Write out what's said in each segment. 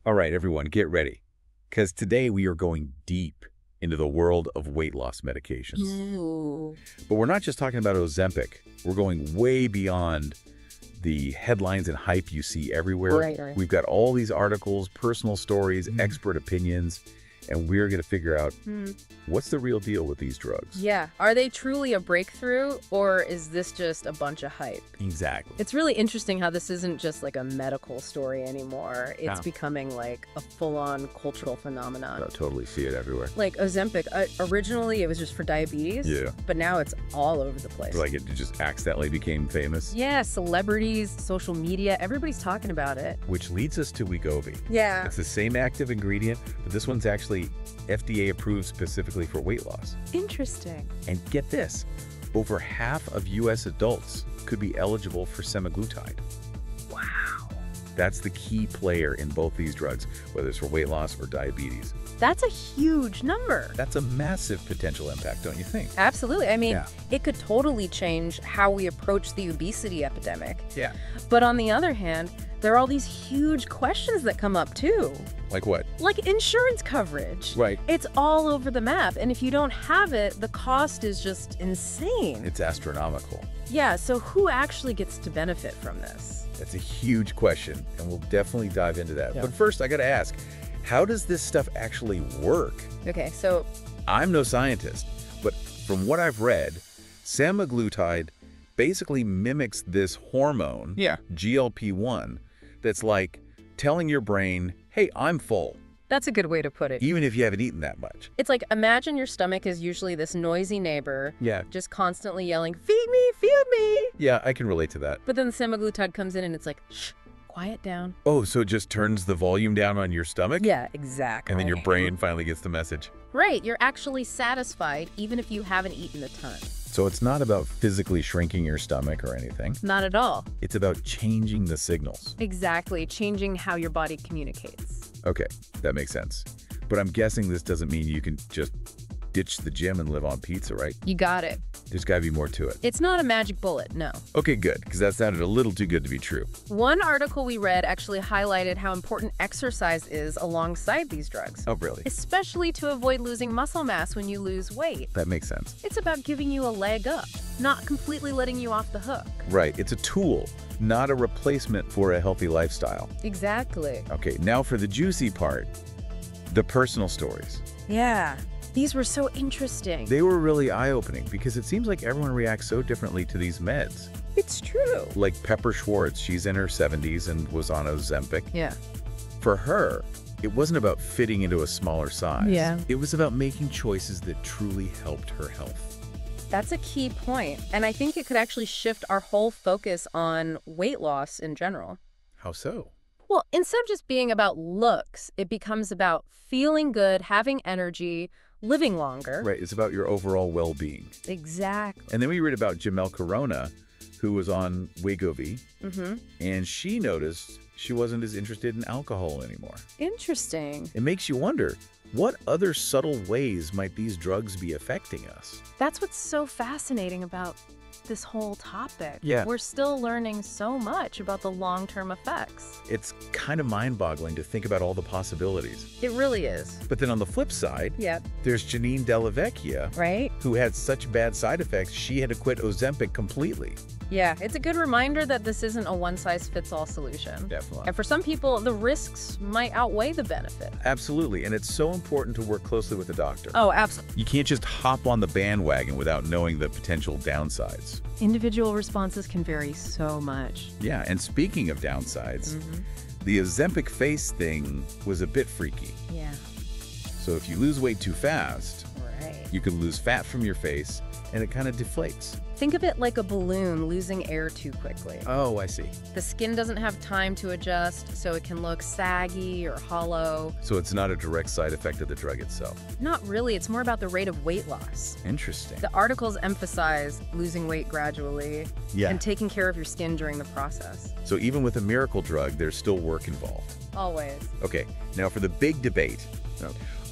All right, everyone, get ready, because today we are going deep into the world of weight loss medications. Ooh. But we're not just talking about Ozempic. We're going way beyond the headlines and hype you see everywhere. Right. We've got all these articles, personal stories, expert opinions, and we're going to figure out what's the real deal with these drugs. Yeah. Are they truly a breakthrough, or is this just a bunch of hype? Exactly. It's really interesting how this isn't just like a medical story anymore. It's becoming like a full-on cultural phenomenon. I totally see it everywhere. Like Ozempic, originally it was just for diabetes. Yeah. But now it's all over the place. Like it just accidentally became famous. Yeah, celebrities, social media, everybody's talking about it. Which leads us to Wegovy. Yeah. It's the same active ingredient, but this one's actually FDA approved specifically for weight loss. Interesting. And get this, over half of US adults could be eligible for semaglutide. Wow. That's the key player in both these drugs, whether it's for weight loss or diabetes. That's a huge number. That's a massive potential impact, don't you think? Absolutely. I mean, Yeah. it could totally change how we approach the obesity epidemic. Yeah. But on the other hand, there are all these huge questions that come up too. Like what? Like insurance coverage. Right. It's all over the map. And if you don't have it, the cost is just insane. It's astronomical. Yeah, so who actually gets to benefit from this? That's a huge question, and we'll definitely dive into that. Yeah. But first, I gotta ask, how does this stuff actually work? Okay, so I'm no scientist, but from what I've read, semaglutide basically mimics this hormone, GLP-1, that's like telling your brain, hey, I'm full, that's a good way to put it. even if you haven't eaten that much. It's like, imagine your stomach is usually this noisy neighbor, Yeah. just constantly yelling, feed me, feed me. Yeah, I can relate to that. But then the semaglutide comes in and it's like, shh, quiet down. Oh, so it just turns the volume down on your stomach? Yeah, exactly. And then your brain finally gets the message. Right, you're actually satisfied even if you haven't eaten a ton. So it's not about physically shrinking your stomach or anything. Not at all. It's about changing the signals. Exactly, changing how your body communicates. Okay, that makes sense. But I'm guessing this doesn't mean you can just ditch the gym and live on pizza, right? You got it. There's gotta be more to it. It's not a magic bullet, no. Okay, good, because that sounded a little too good to be true. One article we read actually highlighted how important exercise is alongside these drugs. Oh, really? Especially to avoid losing muscle mass when you lose weight. That makes sense. It's about giving you a leg up, not completely letting you off the hook. Right, it's a tool, not a replacement for a healthy lifestyle. Exactly. Okay, now for the juicy part, the personal stories. Yeah. These were so interesting. They were really eye-opening because it seems like everyone reacts so differently to these meds. It's true. Like Pepper Schwartz, she's in her 70s and was on Ozempic. Yeah. For her, it wasn't about fitting into a smaller size. Yeah. It was about making choices that truly helped her health. That's a key point, and I think it could actually shift our whole focus on weight loss in general. How so? Well, instead of just being about looks, it becomes about feeling good, having energy, living longer. Right, it's about your overall well-being. Exactly. And then we read about Jamel Corona, who was on Wegovy, and she noticed she wasn't as interested in alcohol anymore. Interesting. It makes you wonder, what other subtle ways might these drugs be affecting us? That's what's so fascinating about this whole topic. Yeah. We're still learning so much about the long-term effects. It's kind of mind-boggling to think about all the possibilities. It really is. But then on the flip side, Yep. there's Janine Della Vecchia, Right? who had such bad side effects, she had to quit Ozempic completely. Yeah, it's a good reminder that this isn't a one-size-fits-all solution. Definitely. And for some people, the risks might outweigh the benefit. Absolutely, and it's so important to work closely with a doctor. Oh, absolutely. You can't just hop on the bandwagon without knowing the potential downsides. Individual responses can vary so much. Yeah, and speaking of downsides, the Ozempic face thing was a bit freaky. Yeah. So if you lose weight too fast, Right. you could lose fat from your face, and it kind of deflates. Think of it like a balloon losing air too quickly. Oh, I see. The skin doesn't have time to adjust, so it can look saggy or hollow. So it's not a direct side effect of the drug itself. Not really, it's more about the rate of weight loss. Interesting. The articles emphasize losing weight gradually and taking care of your skin during the process. So even with a miracle drug, there's still work involved. Always. Okay, now for the big debate.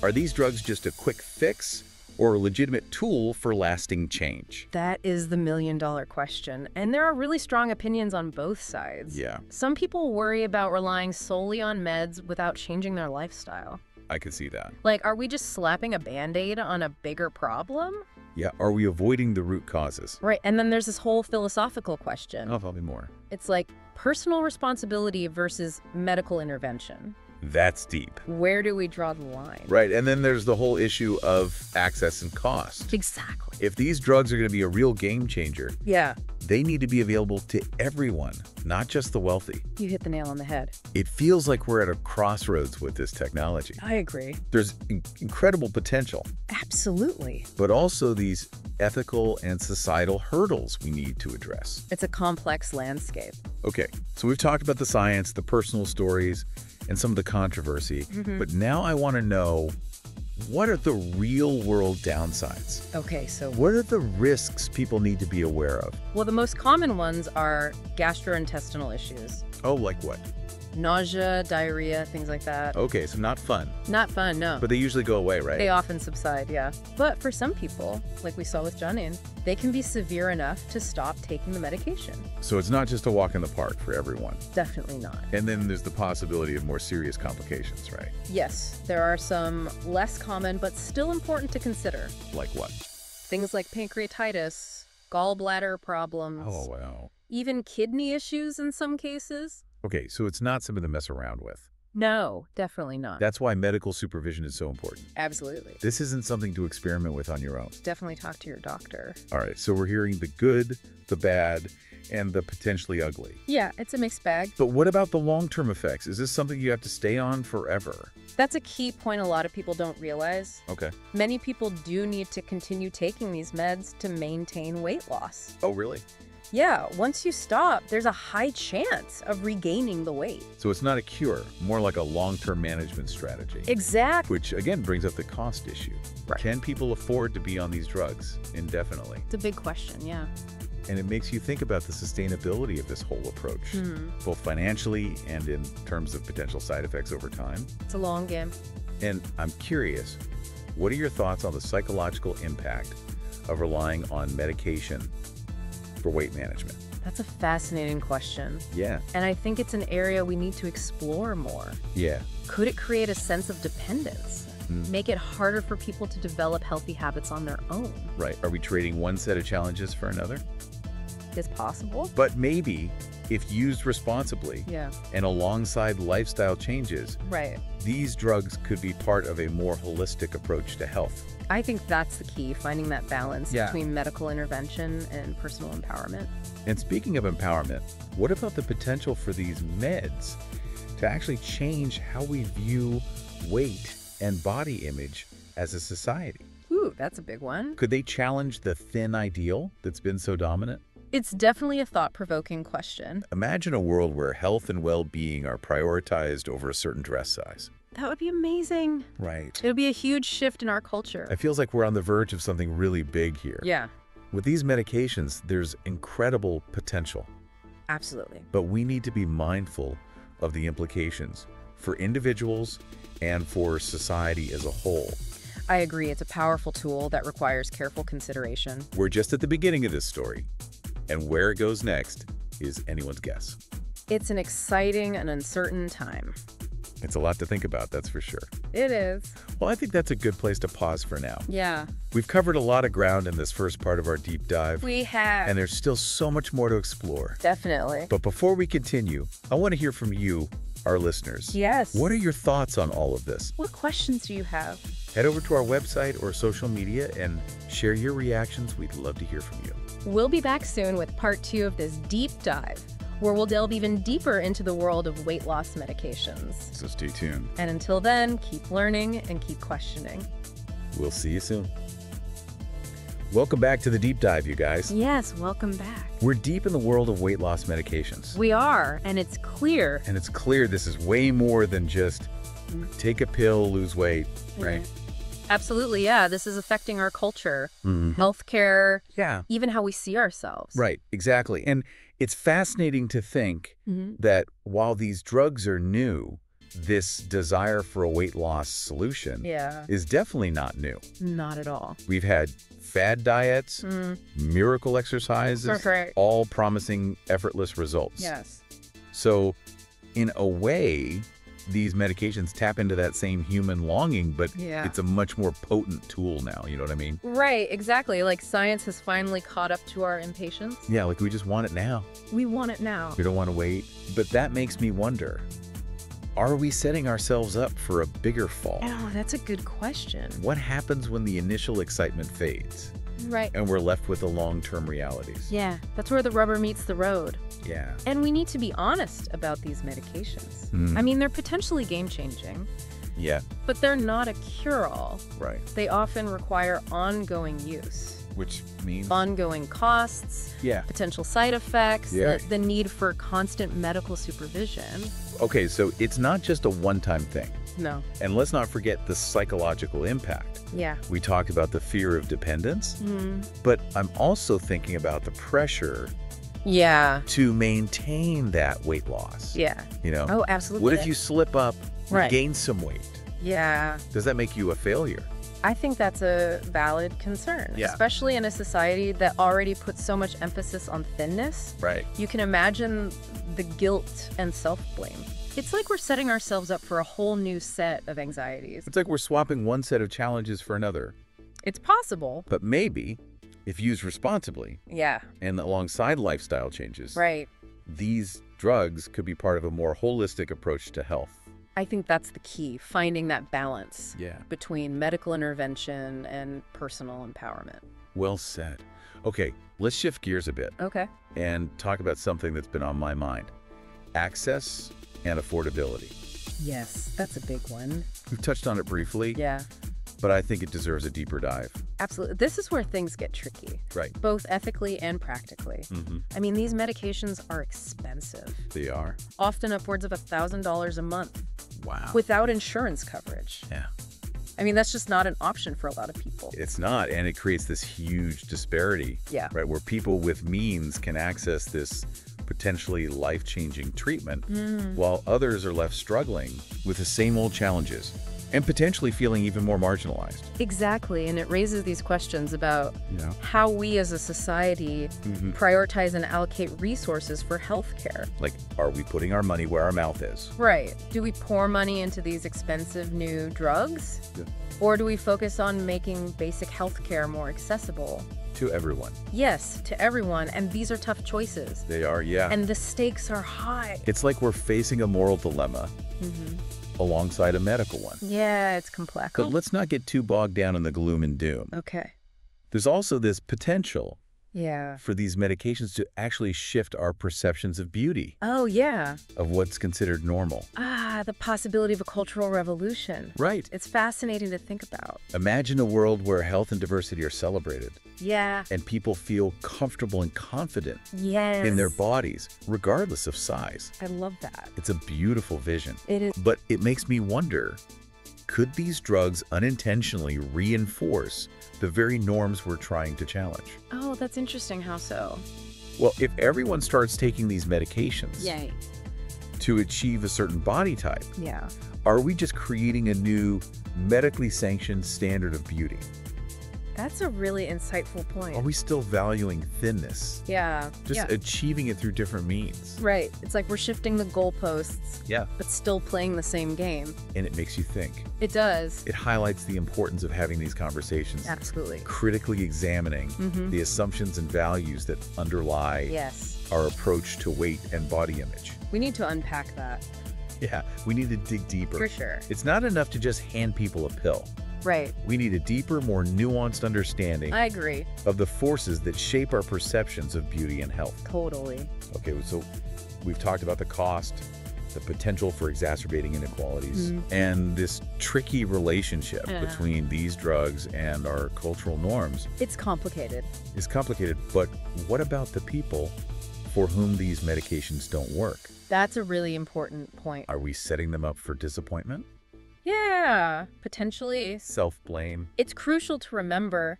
Are these drugs just a quick fix, or a legitimate tool for lasting change? That is the million-dollar question, and there are really strong opinions on both sides. Yeah. Some people worry about relying solely on meds without changing their lifestyle. I could see that. Like, are we just slapping a Band-Aid on a bigger problem? Yeah, are we avoiding the root causes? Right, and then there's this whole philosophical question. Oh, tell me more. It's like personal responsibility versus medical intervention. That's deep. Where do we draw the line? Right, and then there's the whole issue of access and cost. Exactly. If these drugs are going to be a real game changer, Yeah. they need to be available to everyone, not just the wealthy. You hit the nail on the head. It feels like we're at a crossroads with this technology. I agree. There's incredible potential, Absolutely. but also these ethical and societal hurdles we need to address. It's a complex landscape. Okay, so we've talked about the science, the personal stories, and some of the controversy, but now I want to know, what are the real-world downsides? Okay, so What are the risks people need to be aware of? well, the most common ones are gastrointestinal issues. Oh, like what? Nausea, diarrhea, things like that. Okay, so not fun, Not fun, no. but they usually go away, right? They often subside, yeah. But for some people, like we saw with Janine, they can be severe enough to stop taking the medication. So it's not just a walk in the park for everyone. Definitely not. And then there's the possibility of more serious complications, right? Yes, there are some less common but still important to consider. Like what? Things like pancreatitis, gallbladder problems, Oh, wow. even kidney issues in some cases. Okay, so it's not something to mess around with. No, definitely not. That's why medical supervision is so important. Absolutely. This isn't something to experiment with on your own. Definitely talk to your doctor. All right, so we're hearing the good, the bad, and the potentially ugly. Yeah, it's a mixed bag. But what about the long-term effects? Is this something you have to stay on forever? That's a key point a lot of people don't realize. Okay. Many people do need to continue taking these meds to maintain weight loss. Oh, really? Yeah, once you stop, there's a high chance of regaining the weight. So it's not a cure, more like a long-term management strategy. Exactly. Which, again, brings up the cost issue. Right. Can people afford to be on these drugs indefinitely? It's a big question, yeah. And it makes you think about the sustainability of this whole approach, both financially and in terms of potential side effects over time. It's a long game. And I'm curious, what are your thoughts on the psychological impact of relying on medication for weight management? That's a fascinating question. Yeah. And I think it's an area we need to explore more. Yeah. Could it create a sense of dependence? Make it harder for people to develop healthy habits on their own? Right. Are we trading one set of challenges for another? Is possible. But maybe, if used responsibly Yeah. and alongside lifestyle changes, Right. these drugs could be part of a more holistic approach to health. I think that's the key, finding that balance Yeah. between medical intervention and personal empowerment. And speaking of empowerment, what about the potential for these meds to actually change how we view weight and body image as a society? Ooh, that's a big one. Could they challenge the thin ideal that's been so dominant? It's definitely a thought-provoking question. Imagine a world where health and well-being are prioritized over a certain dress size. That would be amazing. Right. It would be a huge shift in our culture. It feels like we're on the verge of something really big here. Yeah, With these medications, there's incredible potential, absolutely. but we need to be mindful of the implications for individuals and for society as a whole. I agree. It's a powerful tool that requires careful consideration. We're just at the beginning of this story, and where it goes next is anyone's guess. It's an exciting and uncertain time. It's a lot to think about, that's for sure. It is. Well, I think that's a good place to pause for now. Yeah. We've covered a lot of ground in this first part of our deep dive, We have. and there's still so much more to explore. Definitely. But before we continue, I want to hear from you, our listeners. Yes. What are your thoughts on all of this? What questions do you have? Head over to our website or social media and share your reactions. We'd love to hear from you. We'll be back soon with part 2 of this deep dive, where we'll delve even deeper into the world of weight loss medications. So stay tuned. And until then, keep learning and keep questioning. We'll see you soon. Welcome back to the deep dive, you guys. Yes, welcome back. We're deep in the world of weight loss medications. We are, and it's clear. And it's clear this is way more than just take a pill, lose weight, right? Absolutely, yeah. This is affecting our culture, Mm-hmm. healthcare, Yeah. even how we see ourselves. Right, exactly. And it's fascinating to think that while these drugs are new, this desire for a weight loss solution is definitely not new. Not at all. We've had fad diets, miracle exercises, all promising effortless results. Yes. So in a way, these medications tap into that same human longing, but it's a much more potent tool now, you know what I mean? Right, exactly. Like science has finally caught up to our impatience. Yeah, like we just want it now. We want it now. We don't want to wait. But that makes me wonder, are we setting ourselves up for a bigger fall? Oh, that's a good question. What happens when the initial excitement fades? Right. And we're left with the long-term realities. Yeah, that's where the rubber meets the road. Yeah. And we need to be honest about these medications. I mean, they're potentially game-changing. Yeah. But they're not a cure-all. Right. They often require ongoing use. Which means? Ongoing costs, potential side effects, the need for constant medical supervision. Okay, so it's not just a one-time thing. No. And let's not forget the psychological impact. Yeah. We talked about the fear of dependence, but I'm also thinking about the pressure to maintain that weight loss. Yeah. You know? Oh, absolutely. What if you slip up, you gain some weight? Yeah. Does that make you a failure? I think that's a valid concern, especially in a society that already puts so much emphasis on thinness. Right. You can imagine the guilt and self-blame. It's like we're setting ourselves up for a whole new set of anxieties. It's like we're swapping one set of challenges for another. It's possible. But maybe, if used responsibly, and alongside lifestyle changes, these drugs could be part of a more holistic approach to health. I think that's the key, finding that balance between medical intervention and personal empowerment. Well said. Okay, let's shift gears a bit. Okay. And talk about something that's been on my mind. Access and affordability. Yes, that's a big one. We've touched on it briefly. Yeah. But I think it deserves a deeper dive. Absolutely. This is where things get tricky. Right. Both ethically and practically. I mean, these medications are expensive. They are. Often upwards of $1,000 a month. Wow. Without insurance coverage. Yeah. I mean, that's just not an option for a lot of people. It's not, and it creates this huge disparity. Yeah. Right, where people with means can access this potentially life-changing treatment, while others are left struggling with the same old challenges and potentially feeling even more marginalized. Exactly, and it raises these questions about how we as a society prioritize and allocate resources for healthcare. Like, are we putting our money where our mouth is? Right. Do we pour money into these expensive new drugs? Or do we focus on making basic healthcare more accessible? To everyone. Yes, to everyone, and these are tough choices. They are, yeah. And the stakes are high. It's like we're facing a moral dilemma alongside a medical one. Yeah, it's complex. But let's not get too bogged down in the gloom and doom. Okay. There's also this potential Yeah. for these medications to actually shift our perceptions of beauty. Oh, yeah. Of what's considered normal. Ah, the possibility of a cultural revolution. Right. It's fascinating to think about. Imagine a world where health and diversity are celebrated. Yeah. And people feel comfortable and confident Yes. in their bodies, regardless of size. I love that. It's a beautiful vision. It is. But it makes me wonder, could these drugs unintentionally reinforce the very norms we're trying to challenge? Oh, that's interesting. How so? Well, if everyone starts taking these medications Yay. to achieve a certain body type, Yeah. are we just creating a new medically sanctioned standard of beauty? That's a really insightful point. Are we still valuing thinness? Yeah. Just achieving it through different means. Right. It's like we're shifting the goalposts. Yeah. But still playing the same game. And it makes you think. It does. It highlights the importance of having these conversations. Absolutely. Critically examining the assumptions and values that underlie our approach to weight and body image. We need to unpack that. Yeah, we need to dig deeper. For sure. It's not enough to just hand people a pill. Right. We need a deeper, more nuanced understanding I agree. of the forces that shape our perceptions of beauty and health. Totally. Okay, so we've talked about the cost, the potential for exacerbating inequalities, and this tricky relationship between these drugs and our cultural norms. It's complicated. It's complicated, but what about the people for whom these medications don't work? That's a really important point. Are we setting them up for disappointment? Yeah, potentially. Self-blame. It's crucial to remember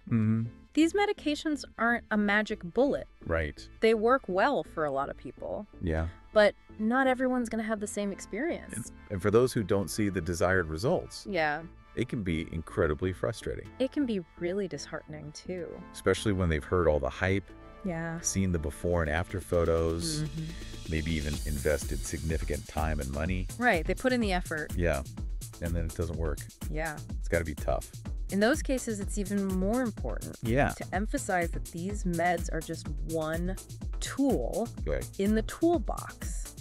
these medications aren't a magic bullet. Right. They work well for a lot of people. Yeah. But not everyone's going to have the same experience. And for those who don't see the desired results, Yeah. it can be incredibly frustrating. It can be really disheartening, too. Especially when they've heard all the hype, Yeah. seen the before and after photos, maybe even invested significant time and money. Right. They put in the effort. Yeah. And then it doesn't work. Yeah. It's got to be tough. In those cases, it's even more important to emphasize that these meds are just one tool in the toolbox.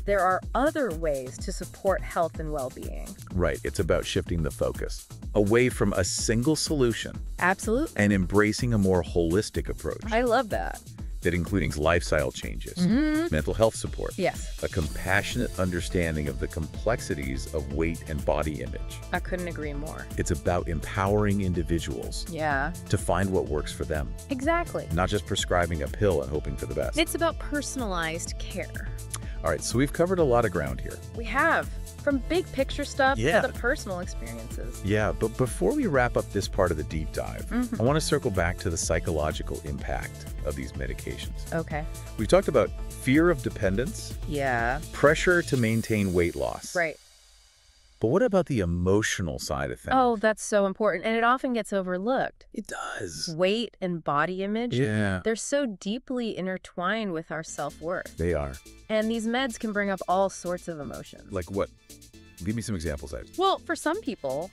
There are other ways to support health and well-being. Right. It's about shifting the focus away from a single solution. Absolutely. And embracing a more holistic approach. I love that. That includes lifestyle changes, mental health support, a compassionate understanding of the complexities of weight and body image. I couldn't agree more. It's about empowering individuals to find what works for them. Exactly. Not just prescribing a pill and hoping for the best. It's about personalized care. All right, so we've covered a lot of ground here. We have. From big picture stuff to the personal experiences. Yeah, but before we wrap up this part of the deep dive, I want to circle back to the psychological impact of these medications. Okay. We've talked about fear of dependence. Yeah. Pressure to maintain weight loss. Right. But what about the emotional side of things? Oh, that's so important. And it often gets overlooked. It does. Weight and body image. Yeah. They're so deeply intertwined with our self-worth. They are. And these meds can bring up all sorts of emotions. Like what? Give me some examples, Ed. Well, for some people,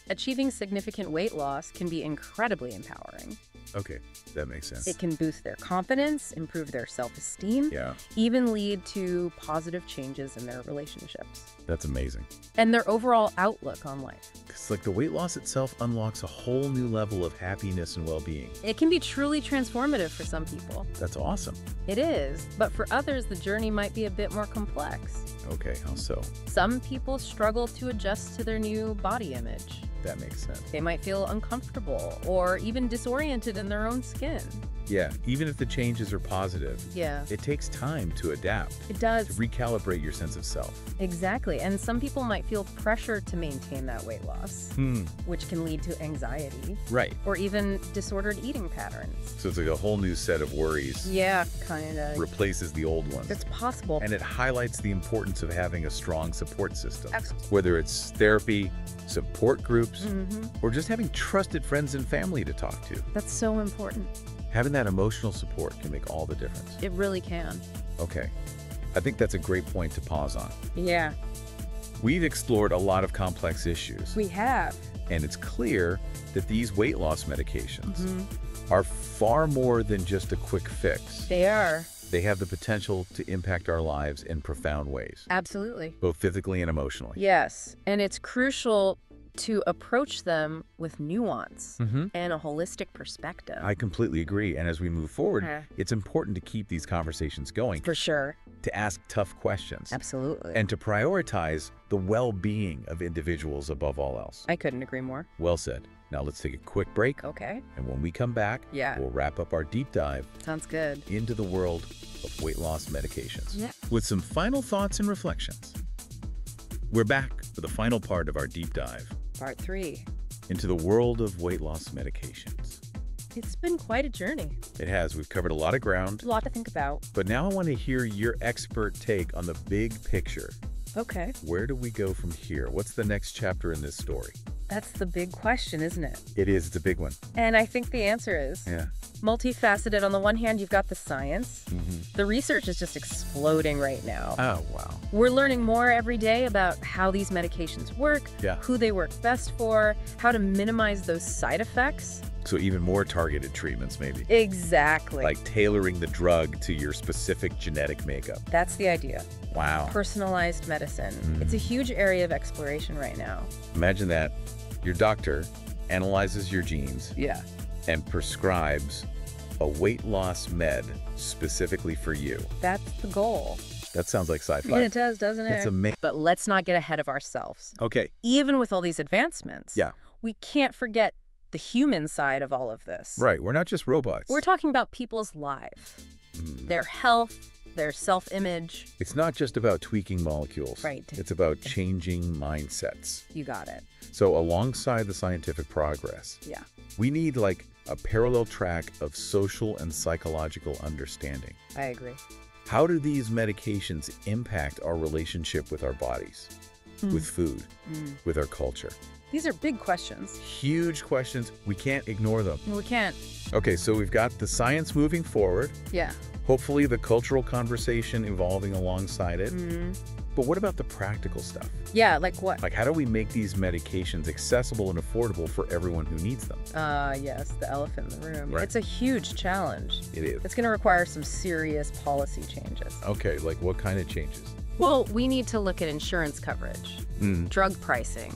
achieving significant weight loss can be incredibly empowering. Okay, that makes sense. It can boost their confidence, improve their self-esteem, even lead to positive changes in their relationships. That's amazing. And their overall outlook on life. Because like the weight loss itself unlocks a whole new level of happiness and well-being. It can be truly transformative for some people. That's awesome. It is, but for others, the journey might be a bit more complex. Okay, how so? Some people struggle to adjust to their new body image. That makes sense. They might feel uncomfortable or even disoriented in their own skin. Yeah, even if the changes are positive, it takes time to adapt. It does. To recalibrate your sense of self. Exactly, and some people might feel pressure to maintain that weight loss, which can lead to anxiety. Right. Or even disordered eating patterns. So it's like a whole new set of worries. Yeah, kind of. Replaces the old ones. It's possible. And it highlights the importance of having a strong support system. Absolutely. Whether it's therapy, support groups, or just having trusted friends and family to talk to. That's so important. Having that emotional support can make all the difference. It really can. Okay. I think that's a great point to pause on. Yeah. We've explored a lot of complex issues. We have. And it's clear that these weight loss medications are far more than just a quick fix. They are. They have the potential to impact our lives in profound ways. Absolutely. Both physically and emotionally. Yes. And it's crucial to approach them with nuance and a holistic perspective. I completely agree. And as we move forward, it's important to keep these conversations going. For sure. To ask tough questions. Absolutely. And to prioritize the well-being of individuals above all else. I couldn't agree more. Well said. Now let's take a quick break. Okay. And when we come back, we'll wrap up our deep dive. Sounds good. Into the world of weight loss medications. Yeah. With some final thoughts and reflections. We're back for the final part of our deep dive. Part 3. Into the world of weight loss medications. It's been quite a journey. It has. We've covered a lot of ground. A lot to think about. But now I want to hear your expert take on the big picture. Okay. Where do we go from here? What's the next chapter in this story? That's the big question, isn't it? It is. It's a big one. And I think the answer is multifaceted. On the one hand, you've got the science. The research is just exploding right now. Oh, wow. We're learning more every day about how these medications work, who they work best for, how to minimize those side effects. So even more targeted treatments, maybe. Exactly. Like tailoring the drug to your specific genetic makeup. That's the idea. Wow. Personalized medicine. It's a huge area of exploration right now. Imagine that. Your doctor analyzes your genes and prescribes a weight loss med specifically for you. That's the goal. That sounds like sci-fi. Yeah, it does, doesn't it? It's amazing. But let's not get ahead of ourselves. Okay. Even with all these advancements, we can't forget the human side of all of this. Right. We're not just robots. We're talking about people's lives, their health, their self-image. It's not just about tweaking molecules. Right. It's about changing mindsets. You got it. So alongside the scientific progress, we need like a parallel track of social and psychological understanding. I agree. How do these medications impact our relationship with our bodies, with food, with our culture? These are big questions. Huge questions. We can't ignore them. We can't. Okay, so we've got the science moving forward. Yeah. Hopefully the cultural conversation evolving alongside it. But what about the practical stuff? Yeah, like what? Like, how do we make these medications accessible and affordable for everyone who needs them? Yes, the elephant in the room. Right. It's a huge challenge. It is. It's going to require some serious policy changes. Okay, like what kind of changes? Well, we need to look at insurance coverage, drug pricing,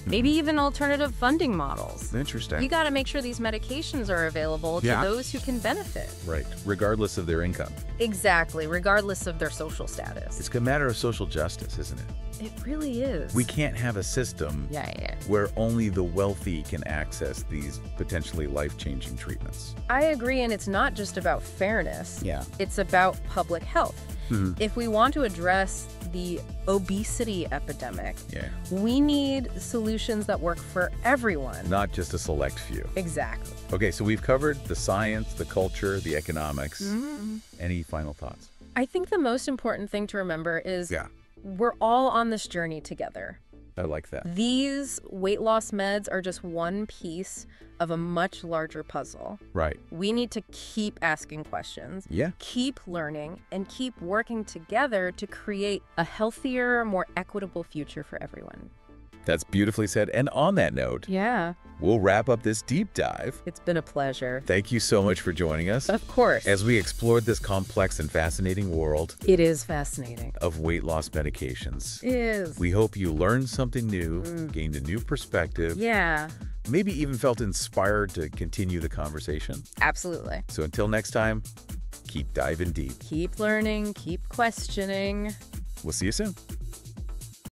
maybe even alternative funding models. Interesting. We got to make sure these medications are available to those who can benefit. Right, regardless of their income. Exactly, regardless of their social status. It's a matter of social justice, isn't it? It really is. We can't have a system where only the wealthy can access these potentially life-changing treatments. I agree, and it's not just about fairness. It's about public health. If we want to address the obesity epidemic, we need solutions that work for everyone. Not just a select few. Exactly. Okay, so we've covered the science, the culture, the economics. Any final thoughts? I think the most important thing to remember is we're all on this journey together. I like that. These weight loss meds are just one piece of a much larger puzzle. Right. We need to keep asking questions, keep learning, and keep working together to create a healthier, more equitable future for everyone. That's beautifully said. And on that note, we'll wrap up this deep dive. It's been a pleasure. Thank you so much for joining us. Of course. As we explored this complex and fascinating world. It is fascinating. Of weight loss medications. It is. We hope you learned something new, gained a new perspective. Maybe even felt inspired to continue the conversation. Absolutely. So until next time, keep diving deep. Keep learning, keep questioning. We'll see you soon.